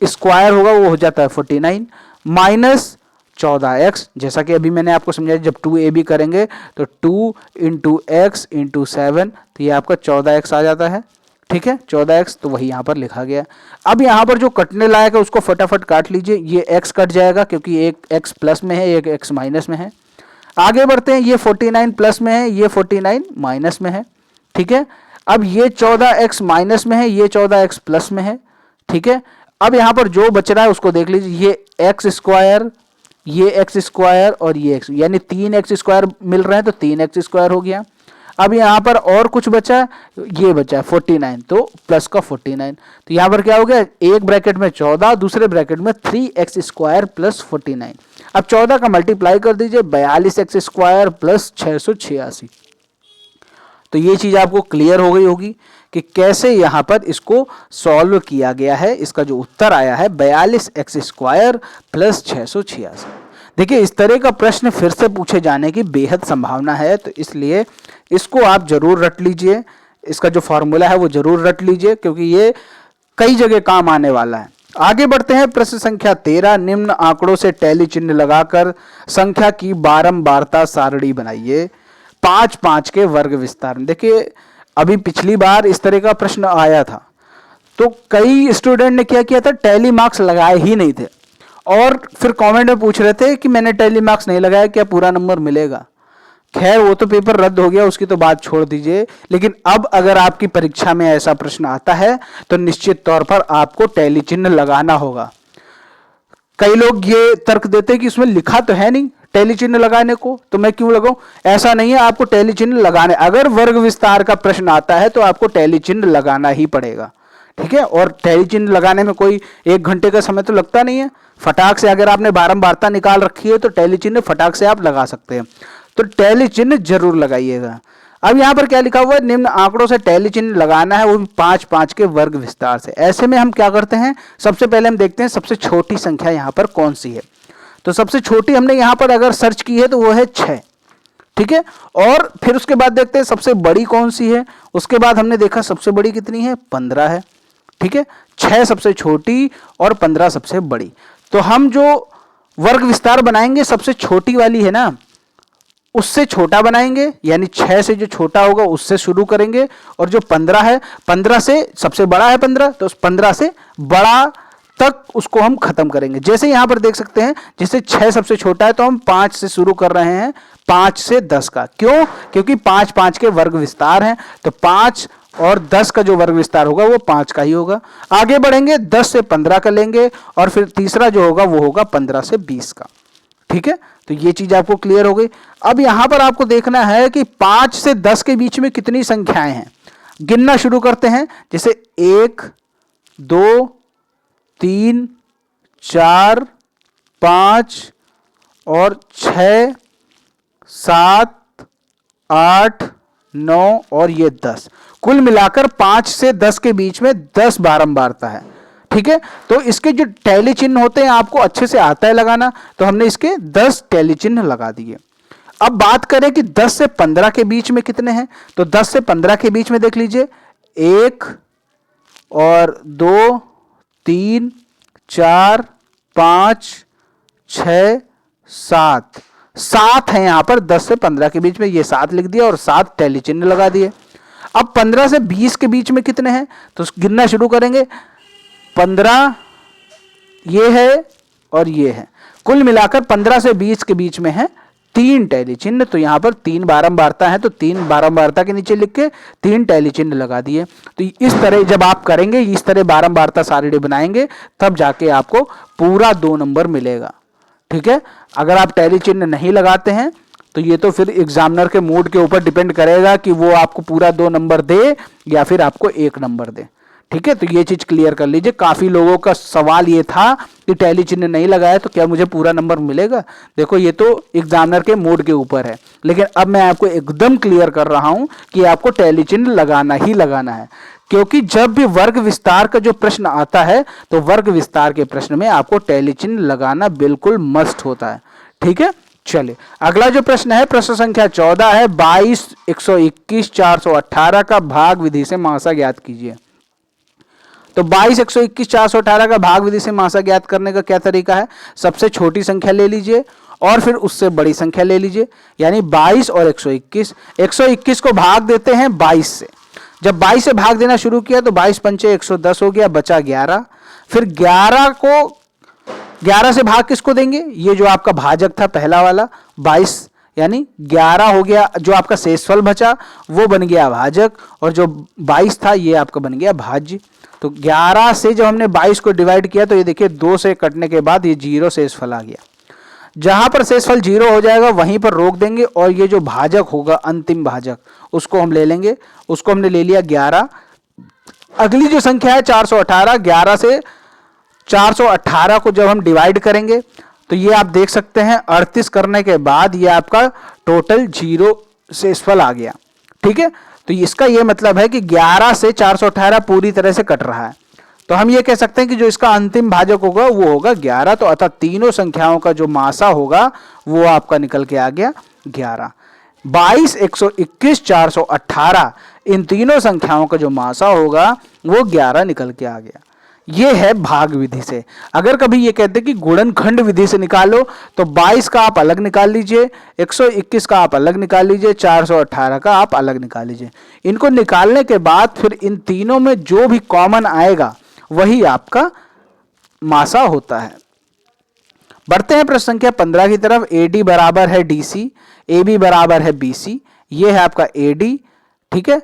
स्क्वायर होगा वो हो जाता है 49 माइनस 14x, जैसा कि अभी मैंने आपको समझाया जब 2ab करेंगे तो 2 इंटू एक्स इंटू 7, तो ये आपका 14x आ जाता है। ठीक है, 14x, तो वही यहाँ पर लिखा गया। अब यहाँ पर जो कटने लायक है उसको फटाफट काट लीजिए, ये x कट जाएगा क्योंकि एक x प्लस में है एक x माइनस में है। आगे बढ़ते हैं, ये 49 प्लस में है ये 49 माइनस में है। ठीक है, अब ये 14x माइनस में है ये 14x प्लस में है। ठीक है, अब यहाँ पर जो बच रहा है उसको देख लीजिए, ये एक्स स्क्वायर ये एक्स स्क्वायर और ये एक्स, यानी 3x स्क्वायर मिल रहे हैं तो 3x स्क्वायर हो गया। अब यहाँ पर और कुछ बचा, ये बचा 49, तो प्लस का 49, तो यहाँ पर क्या हो गया, एक ब्रैकेट में 14 दूसरे ब्रैकेट में 3x स्क्वायर प्लस 49। अब 14 का मल्टीप्लाई कर दीजिए 42x स्क्वायर प्लस 686। तो ये चीज आपको क्लियर हो गई होगी कि कैसे यहाँ पर इसको सॉल्व किया गया है। इसका जो उत्तर आया है 42x स्क्वायर प्लस 686। देखिए इस तरह का प्रश्न फिर से पूछे जाने की बेहद संभावना है, तो इसलिए इसको आप जरूर रट लीजिए, इसका जो फॉर्मूला है वो जरूर रट लीजिए क्योंकि ये कई जगह काम आने वाला है। आगे बढ़ते हैं, प्रश्न संख्या 13, निम्न आंकड़ों से टैली चिन्ह लगाकर संख्या की बारंबारता सारणी बनाइए 5-5 के वर्ग विस्तार में। देखिए अभी पिछली बार इस तरह का प्रश्न आया था तो कई स्टूडेंट ने क्या किया था, टैली मार्क्स लगाए ही नहीं थे और फिर कमेंट में पूछ रहे थे कि मैंने टैली मार्क्स नहीं लगाया क्या पूरा नंबर मिलेगा। खैर वो तो पेपर रद्द हो गया, उसकी तो बात छोड़ दीजिए, लेकिन अब अगर आपकी परीक्षा में ऐसा प्रश्न आता है तो निश्चित तौर पर आपको टैली चिन्ह लगाना होगा। कई लोग ये तर्क देते हैं कि इसमें लिखा तो है नहीं टैली चिन्ह लगाने को, तो मैं क्यों लगाऊं। ऐसा नहीं है, आपको टैली चिन्ह लगाने, अगर वर्ग विस्तार का प्रश्न आता है तो आपको टैली चिन्ह लगाना ही पड़ेगा। ठीक है, और टैली चिन्ह लगाने में कोई 1 घंटे का समय तो लगता नहीं है, फटाक से अगर आपने बारंबारता निकाल रखी है तो टैली चिन्ह फटाक से आप लगा सकते हैं, तो टैली चिन्ह जरूर लगाइएगा। अब यहां पर क्या लिखा हुआ है, निम्न आंकड़ों से टैली चिन्ह लगाना है, वो भी 5-5 के वर्ग विस्तार से। ऐसे में हम क्या करते हैं, सबसे पहले हम देखते हैं सबसे छोटी संख्या यहां पर कौन सी है। तो सबसे छोटी हमने यहां पर अगर सर्च की है तो वो है 6। ठीक है, और फिर उसके बाद देखते हैं सबसे बड़ी कौन सी है। उसके बाद हमने देखा सबसे बड़ी कितनी है, 15 है। ठीक है, 6 सबसे छोटी और 15 सबसे बड़ी। तो हम जो वर्ग विस्तार बनाएंगे सबसे छोटी वाली है ना, उससे छोटा बनाएंगे, यानी 6 से जो छोटा होगा उससे शुरू करेंगे, और जो 15 है 15 से सबसे बड़ा है 15, तो उस 15 से बड़ा तक उसको हम खत्म करेंगे। जैसे यहां पर देख सकते हैं, जैसे 6 सबसे छोटा है तो हम 5 से शुरू कर रहे हैं, 5 से 10 का। क्यों, क्योंकि 5-5 के वर्ग विस्तार हैं, तो 5 और 10 का जो वर्ग विस्तार होगा वो 5 का ही होगा। आगे बढ़ेंगे 10 से 15 का लेंगे, और फिर तीसरा जो होगा वो होगा 15 से 20 का। ठीक है, तो ये चीज आपको क्लियर हो गई। अब यहां पर आपको देखना है कि 5 से 10 के बीच में कितनी संख्याएं हैं। गिनना शुरू करते हैं, जैसे 1 2 3 4 5 और 6 7 8 9 और ये 10, कुल मिलाकर 5 से 10 के बीच में 10 बारंबारता है। ठीक है, तो इसके जो टैली चिन्ह होते हैं आपको अच्छे से आता है लगाना, तो हमने इसके 10 टैली चिन्ह लगा दिए। अब बात करें कि 10 से 15 के बीच में कितने हैं, तो 10 से 15 के बीच में देख लीजिए 1 और 2 3 4 5 6 7 7 है यहां पर 10 से 15 के बीच में, ये 7 लिख दिया और 7 टैली चिन्ह लगा दिए। अब 15 से 20 के बीच में कितने हैं, तो गिनना शुरू करेंगे। 15 ये है और ये है, कुल मिलाकर 15 से 20 के बीच में है 3 टैली चिन्ह। तो यहां पर 3 बारंबारता है, तो 3 बारंबारता के नीचे लिख के 3 टैली चिन्ह लगा दिए। तो इस तरह जब आप करेंगे, इस तरह बारंबारता सारणी बनाएंगे, तब जाके आपको पूरा 2 नंबर मिलेगा। ठीक है, अगर आप टैली चिन्ह नहीं लगाते हैं तो ये तो फिर एग्जामिनर के मूड के ऊपर डिपेंड करेगा कि वो आपको पूरा 2 नंबर दे या फिर आपको 1 नंबर दे। ठीक है, तो ये चीज क्लियर कर लीजिए। काफी लोगों का सवाल ये था कि टैली चिन्ह नहीं लगाया तो क्या मुझे पूरा नंबर मिलेगा। देखो ये तो एग्जामिनर के मूड के ऊपर है, लेकिन अब मैं आपको एकदम क्लियर कर रहा हूं कि आपको टैली चिन्ह लगाना ही लगाना है, क्योंकि जब भी वर्ग विस्तार का जो प्रश्न आता है तो वर्ग विस्तार के प्रश्न में आपको टैली चिन्ह लगाना बिल्कुल मस्ट होता है। ठीक है, चलिए अगला जो प्रश्न है, प्रश्न संख्या 14 है, 22, 121, 418 का भाग विधि से मासा ज्ञात कीजिए। तो 22, 121, 418 का भाग विधि से मासा ज्ञात करने का क्या तरीका है, सबसे छोटी संख्या ले लीजिए और फिर उससे बड़ी संख्या ले लीजिए, यानी 22 और 121। 121 को भाग देते हैं 22 से, जब 22 से भाग देना शुरू किया तो 22 पंचे 110 हो गया, बचा 11। फिर 11 से भाग किसको देंगे, ये जो आपका भाजक था पहला वाला 22, यानी 11 हो गया, जो आपका शेषफल बचा वो बन गया भाजक, और जो 22 था ये आपका बन गया भाज्य। तो 11 से जब हमने 22 को डिवाइड किया तो ये देखिए 2 से कटने के बाद ये 0 शेषफल आ गया। जहां पर शेषफल 0 हो जाएगा वहीं पर रोक देंगे, और ये जो भाजक होगा अंतिम भाजक उसको हम ले लेंगे, उसको हमने ले लिया 11। अगली जो संख्या है 418, 11 से 418 को जब हम डिवाइड करेंगे तो ये आप देख सकते हैं 38 करने के बाद ये आपका टोटल 0 शेषफल आ गया। ठीक है, तो इसका ये मतलब है कि 11 से 418 पूरी तरह से कट रहा है, तो हम ये कह सकते हैं कि जो इसका अंतिम भाजक होगा वो होगा 11। तो अतः तीनों संख्याओं का जो मासा होगा वो आपका निकल के आ गया 11। 22, 121, 418 इन तीनों संख्याओं का जो मासा होगा वो 11 निकल के आ गया। ये है भाग विधि से। अगर कभी ये कहते कि गुणनखंड विधि से निकालो तो 22 का आप अलग निकाल लीजिए, 121 का आप अलग निकाल लीजिए, 418 का आप अलग निकाल लीजिए। इनको निकालने के बाद फिर इन तीनों में जो भी कॉमन आएगा वही आपका मासा होता है। बढ़ते हैं प्रश्न संख्या 15 की तरफ। AD बराबर है DC, AB बराबर है BC, ये है आपका AD, ठीक है,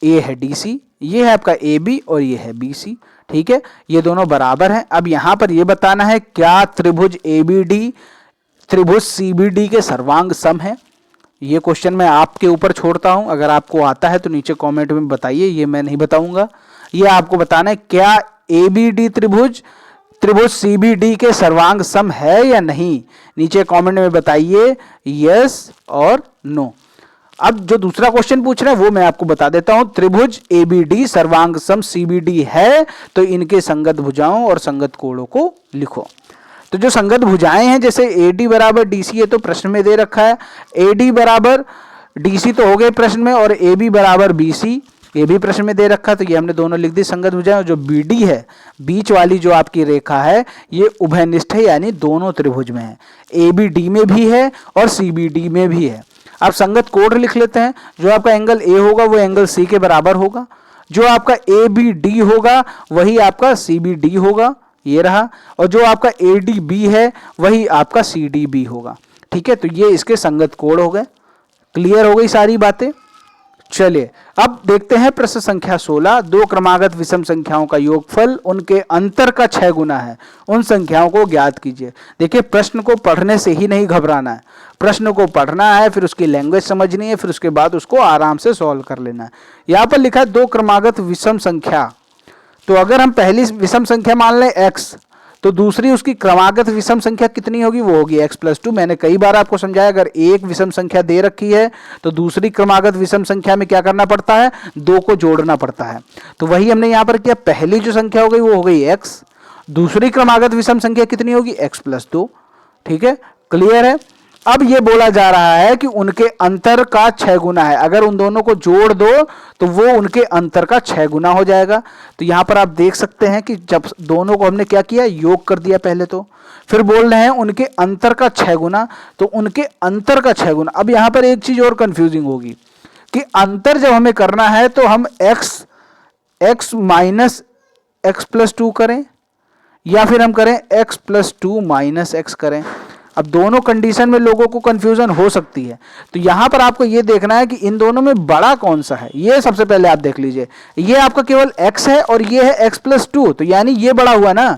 ये है DC, ये है आपका AB और ये है BC। ठीक है, ये दोनों बराबर हैं। अब यहां पर ये बताना है क्या त्रिभुज ABD त्रिभुज CBD के सर्वांग सम है। ये क्वेश्चन मैं आपके ऊपर छोड़ता हूं, अगर आपको आता है तो नीचे कमेंट में बताइए, ये मैं नहीं बताऊंगा। ये आपको बताना है क्या ABD त्रिभुज CBD के सर्वांग सम है या नहीं, नीचे कमेंट में बताइए यस और नो। अब जो दूसरा क्वेश्चन पूछ रहे हैं वो मैं आपको बता देता हूं। त्रिभुज ABD सर्वांग सम CBD है तो इनके संगत भुजाओं और संगत कोणों को लिखो। तो जो संगत भुजाएं हैं, जैसे AD बराबर DC है तो प्रश्न में दे रखा है, AD बराबर DC तो हो गए प्रश्न में, और AB बराबर BC ये भी प्रश्न में दे रखा, तो ये हमने दोनों लिख दी संगत भुजाएं। जो BD है, बीच वाली जो आपकी रेखा है, ये उभयनिष्ठ है, यानी दोनों त्रिभुज में है, ABD में भी है और CBD में भी है। आप संगत कोण लिख लेते हैं, जो आपका एंगल A होगा वो एंगल C के बराबर होगा, जो आपका ABD होगा वही आपका CBD होगा, ये रहा, और जो आपका ADB है वही आपका CDB होगा। ठीक है, तो ये इसके संगत कोण हो गए। क्लियर हो गई सारी बातें। चलिए अब देखते हैं प्रश्न संख्या 16। दो क्रमागत विषम संख्याओं का योगफल उनके अंतर का 6 गुना है, उन संख्याओं को ज्ञात कीजिए। देखिए प्रश्न को पढ़ने से ही नहीं घबराना है, प्रश्न को पढ़ना है, फिर उसकी लैंग्वेज समझनी है, फिर उसके बाद उसको आराम से सॉल्व कर लेना है। यहाँ पर लिखा है दो क्रमागत विषम संख्या, तो अगर हम पहली विषम संख्या मान लें x, तो दूसरी उसकी क्रमागत विषम संख्या कितनी होगी, वो होगी x+2। मैंने कई बार आपको समझाया, अगर एक विषम संख्या दे रखी है तो दूसरी क्रमागत विषम संख्या में क्या करना पड़ता है, 2 को जोड़ना पड़ता है। तो वही हमने यहाँ पर किया, पहली जो संख्या हो गई वो हो गई x, दूसरी क्रमागत विषम संख्या कितनी होगी, x+2। ठीक है, क्लियर है। अब ये बोला जा रहा है कि उनके अंतर का 6 गुना है, अगर उन दोनों को जोड़ दो तो वो उनके अंतर का 6 गुना हो जाएगा। तो यहां पर आप देख सकते हैं कि जब दोनों को हमने क्या किया, योग कर दिया पहले, तो फिर बोल रहे हैं उनके अंतर का 6 गुना, तो उनके अंतर का 6 गुना। अब यहां पर एक चीज और कंफ्यूजिंग होगी, कि अंतर जब हमें करना है तो हम x माइनस एक्स प्लस 2 करें या फिर हम करें x प्लस 2 माइनस एक्स करें। अब दोनों कंडीशन में लोगों को कंफ्यूजन हो सकती है, तो यहां पर आपको यह देखना है कि इन दोनों में बड़ा कौन सा है। ये सबसे पहले आप देख लीजिए, ये आपका केवल x है और ये है x प्लस 2, तो यानी ये बड़ा हुआ ना,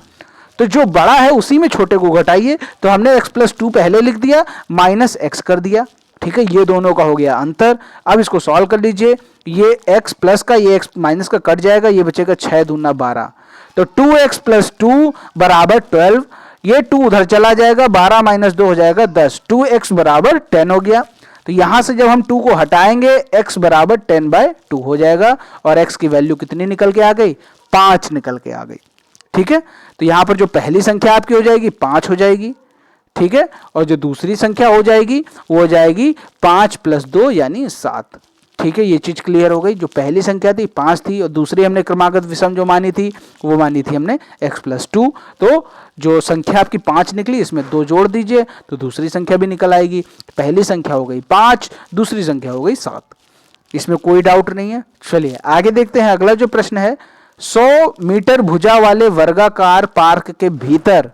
तो जो बड़ा है उसी में छोटे को घटाइए। तो हमने x प्लस 2 पहले लिख दिया, माइनस एक्स कर दिया, ठीक है। ये दोनों का हो गया अंतर। अब इसको सॉल्व कर लीजिए, ये x प्लस का ये x माइनस का कट जाएगा, ये बचेगा 6 दूना 12, तो 2x प्लस 2 बराबर 12, ये 2 उधर चला जाएगा, 12 माइनस 2 हो जाएगा 10, 2x बराबर 10 हो गया। तो यहां से जब हम 2 को हटाएंगे x बराबर 10/2 हो जाएगा और x की वैल्यू कितनी निकल के आ गई, 5 निकल के आ गई, ठीक है। तो यहां पर जो पहली संख्या आपकी हो जाएगी 5 हो जाएगी, ठीक है, और जो दूसरी संख्या हो जाएगी वो हो जाएगी 5 प्लस 2 यानी 7, ठीक है। ये चीज क्लियर हो गई। जो पहली संख्या थी 5 थी और दूसरी हमने क्रमागत विषम जो मानी थी वो मानी थी हमने x प्लस 2, तो जो संख्या आपकी 5 निकली इसमें 2 जोड़ दीजिए तो दूसरी संख्या भी निकल आएगी। पहली संख्या हो गई 5, दूसरी संख्या हो गई 7, इसमें कोई डाउट नहीं है। चलिए आगे देखते हैं। अगला जो प्रश्न है, 100 मीटर भुजा वाले वर्गाकार पार्क के भीतर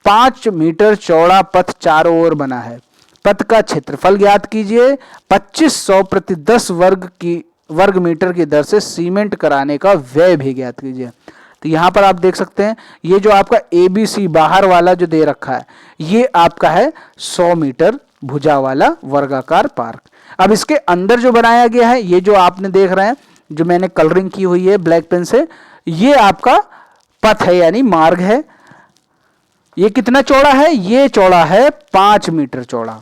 5 मीटर चौड़ा पथ चारों ओर बना है। पथ का क्षेत्रफल ज्ञात कीजिए। 2500 प्रति 10 वर्ग मीटर की दर से सीमेंट कराने का व्यय भी ज्ञात कीजिए। तो यहां पर आप देख सकते हैं, ये जो आपका ABC बाहर वाला जो दे रखा है ये आपका है 100 मीटर भुजा वाला वर्गाकार पार्क। अब इसके अंदर जो बनाया गया है, ये जो आपने देख रहे हैं, जो मैंने कलरिंग की हुई है ब्लैक पेन से, ये आपका पथ है यानी मार्ग है। ये कितना चौड़ा है, ये चौड़ा है 5 मीटर चौड़ा।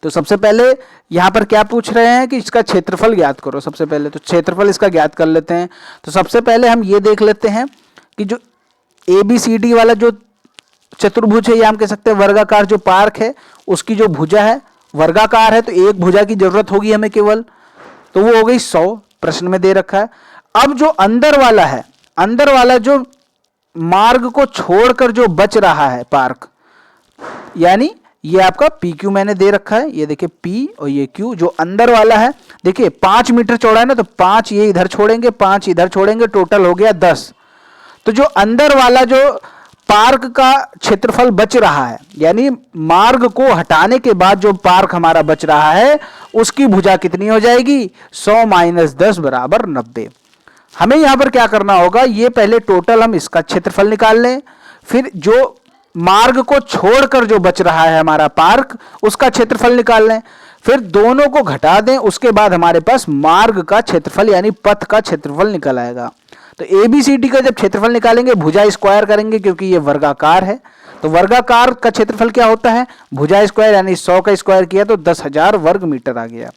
तो सबसे पहले यहां पर क्या पूछ रहे हैं कि इसका क्षेत्रफल ज्ञात करो। सबसे पहले तो क्षेत्रफल इसका ज्ञात कर लेते हैं। तो सबसे पहले हम ये देख लेते हैं कि जो ABCD वाला जो चतुर्भुज है, या हम कह सकते हैं वर्गाकार जो पार्क है, उसकी जो भुजा है वर्गाकार है, तो एक भुजा की जरूरत होगी हमें केवल, तो वो हो गई 100, प्रश्न में दे रखा है। अब जो अंदर वाला है, अंदर वाला जो मार्ग को छोड़कर जो बच रहा है पार्क, यानी ये आपका PQ मैंने दे रखा है, ये देखिए P और ये Q, जो अंदर वाला है देखिए 5 मीटर चौड़ा है ना, तो 5 ये इधर छोड़ेंगे, 5 इधर छोड़ेंगे, टोटल हो गया 10। तो जो अंदर वाला जो पार्क का क्षेत्रफल बच रहा है, यानी मार्ग को हटाने के बाद जो पार्क हमारा बच रहा है, उसकी भुजा कितनी हो जाएगी, 100 माइनस 10 बराबर 90। हमें यहां पर क्या करना होगा, ये पहले टोटल हम इसका क्षेत्रफल निकाल लें, फिर जो मार्ग को छोड़कर जो बच रहा है हमारा पार्क, उसका क्षेत्रफल निकाल लें, फिर दोनों को घटा दें, उसके बाद हमारे पास मार्ग का क्षेत्रफल यानी पथ का क्षेत्रफल निकल आएगा। तो ABCD का जब क्षेत्रफल निकालेंगे, भुजा स्क्वायर करेंगे क्योंकि ये वर्गाकार है, तो वर्गाकार का क्षेत्रफल क्या होता है, भुजा स्क्वायर, यानी 100 का स्क्वायर किया तो 10,000 वर्ग मीटर आ गया।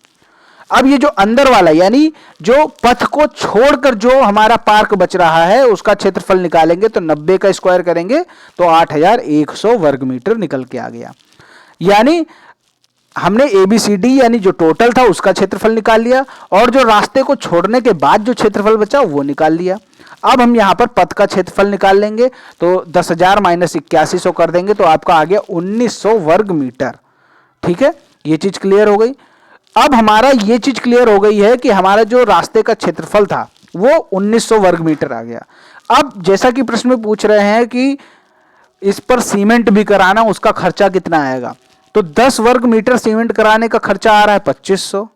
अब ये जो अंदर वाला यानी जो पथ को छोड़कर जो हमारा पार्क बच रहा है, उसका क्षेत्रफल निकालेंगे तो 90 का स्क्वायर करेंगे तो 8100 वर्ग मीटर निकल के आ गया। यानी हमने ABCD यानी जो टोटल था उसका क्षेत्रफल निकाल लिया, और जो रास्ते को छोड़ने के बाद जो क्षेत्रफल बचा वो निकाल लिया। अब हम यहां पर पथ का क्षेत्रफल निकाल लेंगे, तो 10,000 माइनस 8100 कर देंगे तो आपका आ गया 1900 वर्ग मीटर, ठीक है। ये चीज क्लियर हो गई। अब हमारा ये चीज क्लियर हो गई है कि हमारा जो रास्ते का क्षेत्रफल था वो 1900 वर्ग मीटर आ गया। अब जैसा कि प्रश्न में पूछ रहे हैं कि इस पर सीमेंट भी कराना, उसका खर्चा कितना आएगा, तो 10 वर्ग मीटर सीमेंट कराने का खर्चा आ रहा है 2500,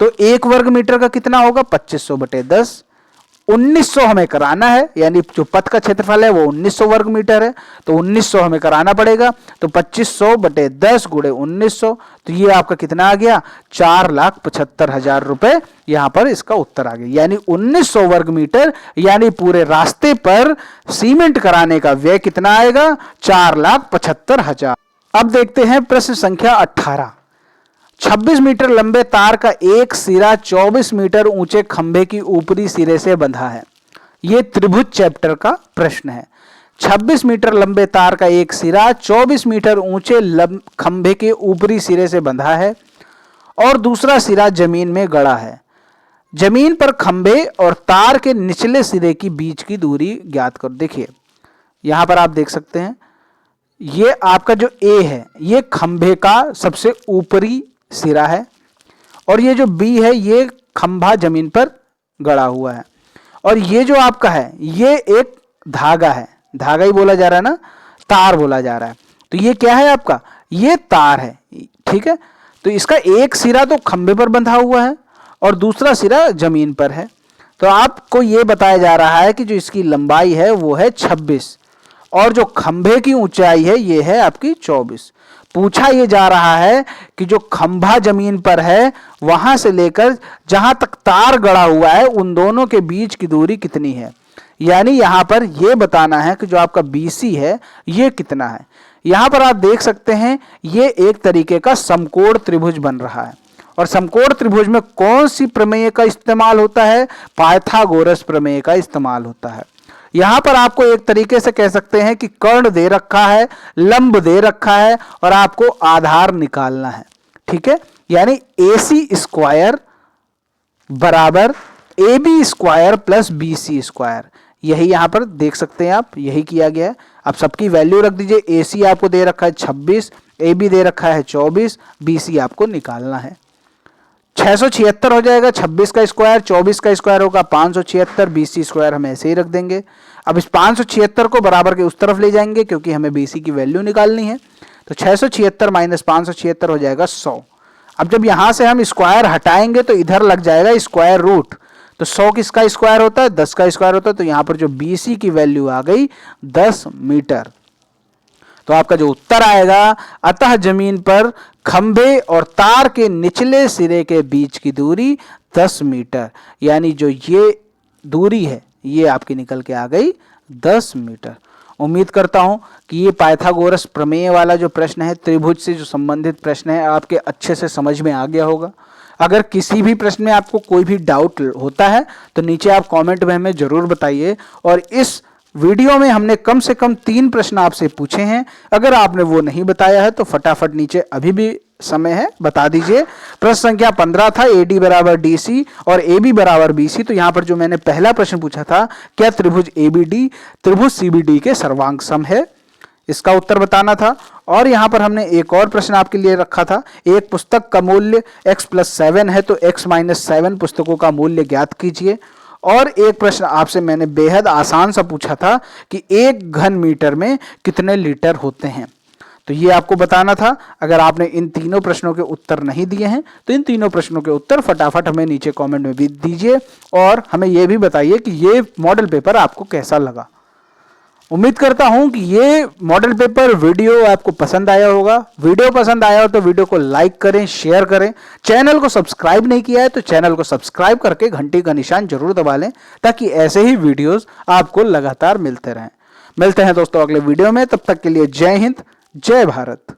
तो 1 वर्ग मीटर का कितना होगा 2500 बटे 10, 1900 हमें कराना है, यानी जो पथ का क्षेत्रफल है वो 1900 वर्ग मीटर है, तो 1900 हमें कराना पड़ेगा, तो 2500 बटे 10 गुणे 1900, तो ये आपका कितना आ गया 4,75,000 रुपए, यहां पर इसका उत्तर आ गया। यानी 1900 वर्ग मीटर, यानी पूरे रास्ते पर सीमेंट कराने का व्यय कितना आएगा 4,75,000। अब देखते हैं प्रश्न संख्या 18। 26 मीटर लंबे तार का एक सिरा 24 मीटर ऊंचे खंभे की ऊपरी सिरे से बंधा है। यह त्रिभुज चैप्टर का प्रश्न है। 26 मीटर लंबे तार का एक सिरा 24 मीटर ऊंचे खंभे के ऊपरी सिरे से बंधा है और दूसरा सिरा जमीन में गड़ा है। जमीन पर खंभे और तार के निचले सिरे की बीच की दूरी ज्ञात करो। देखिए यहां पर आप देख सकते हैं, ये आपका जो A है ये खंभे का सबसे ऊपरी सिरा है, और ये जो B है ये खंभा जमीन पर गड़ा हुआ है, और ये जो आपका है ये एक धागा है, धागा ही बोला जा रहा है ना, तार बोला जा रहा है। तो ये क्या है आपका, ये तार है, ठीक है। तो इसका एक सिरा तो खंभे पर बंधा हुआ है और दूसरा सिरा जमीन पर है। तो आपको ये बताया जा रहा है कि जो इसकी लंबाई है वो है 26 और जो खंभे की ऊंचाई है ये है आपकी 24। पूछा ये जा रहा है कि जो खंभा जमीन पर है वहां से लेकर जहां तक तार गड़ा हुआ है उन दोनों के बीच की दूरी कितनी है। यानी यहां पर यह बताना है कि जो आपका BC है ये कितना है। यहां पर आप देख सकते हैं ये एक तरीके का समकोण त्रिभुज बन रहा है, और समकोण त्रिभुज में कौन सी प्रमेय का इस्तेमाल होता है, पाइथागोरस प्रमेय का इस्तेमाल होता है। यहां पर आपको एक तरीके से कह सकते हैं कि कर्ण दे रखा है, लंब दे रखा है और आपको आधार निकालना है, ठीक है। यानी AC स्क्वायर बराबर AB square plus BC square, यही यहां पर देख सकते हैं आप, यही किया गया है। आप सबकी वैल्यू रख दीजिए। AC आपको दे रखा है 26, AB दे रखा है 24, BC आपको निकालना है। 676 हो जाएगा, 26 का स्क्वायर 24 का स्क्वायर होगा 576, BC स्क्वायर हम ऐसे ही रख देंगे। अब इस 576 को बराबर के उस तरफ ले जाएंगे क्योंकि हमें BC की वैल्यू निकालनी है। तो 676 माइनस 576 हो जाएगा 100। अब जब यहां से हम स्क्वायर हटाएंगे तो इधर लग जाएगा स्क्वायर रूट। तो 100 किसका स्क्वायर होता है, 10 का स्क्वायर होता है। तो यहां पर जो BC की वैल्यू आ गई 10 मीटर। तो आपका जो उत्तर आएगा, अतः जमीन पर खंभे और तार के निचले सिरे के बीच की दूरी 10 मीटर, यानी जो ये दूरी है ये आपकी निकल के आ गई 10 मीटर। उम्मीद करता हूं कि ये पाइथागोरस प्रमेय वाला जो प्रश्न है, त्रिभुज से जो संबंधित प्रश्न है, आपके अच्छे से समझ में आ गया होगा। अगर किसी भी प्रश्न में आपको कोई भी डाउट होता है तो नीचे आप कमेंट में हमें जरूर बताइए। और इस वीडियो में हमने कम से कम 3 प्रश्न आपसे पूछे हैं। अगर आपने वो नहीं बताया है तो फटाफट नीचे अभी भी समय है, बता दीजिए। प्रश्न संख्या 15 था, AD बराबर DC और AB बराबर BC। तो यहाँ पर जो मैंने पहला प्रश्न पूछा था, क्या त्रिभुज ABD त्रिभुज CBD के सर्वांग सम है, इसका उत्तर बताना था। और यहाँ पर हमने एक और प्रश्न आपके लिए रखा था, एक पुस्तक का मूल्य x+7 है तो x-7 पुस्तकों का मूल्य ज्ञात कीजिए। और एक प्रश्न आपसे मैंने बेहद आसान सा पूछा था कि 1 घन मीटर में कितने लीटर होते हैं, तो ये आपको बताना था। अगर आपने इन तीनों प्रश्नों के उत्तर नहीं दिए हैं तो इन तीनों प्रश्नों के उत्तर फटाफट हमें नीचे कमेंट में भी दीजिए और हमें यह भी बताइए कि ये मॉडल पेपर आपको कैसा लगा। उम्मीद करता हूं कि ये मॉडल पेपर वीडियो आपको पसंद आया होगा। वीडियो पसंद आया हो तो वीडियो को लाइक करें, शेयर करें। चैनल को सब्सक्राइब नहीं किया है तो चैनल को सब्सक्राइब करके घंटी का निशान जरूर दबा लें ताकि ऐसे ही वीडियोस आपको लगातार मिलते रहें। मिलते हैं दोस्तों अगले वीडियो में, तब तक के लिए जय हिंद, जय भारत।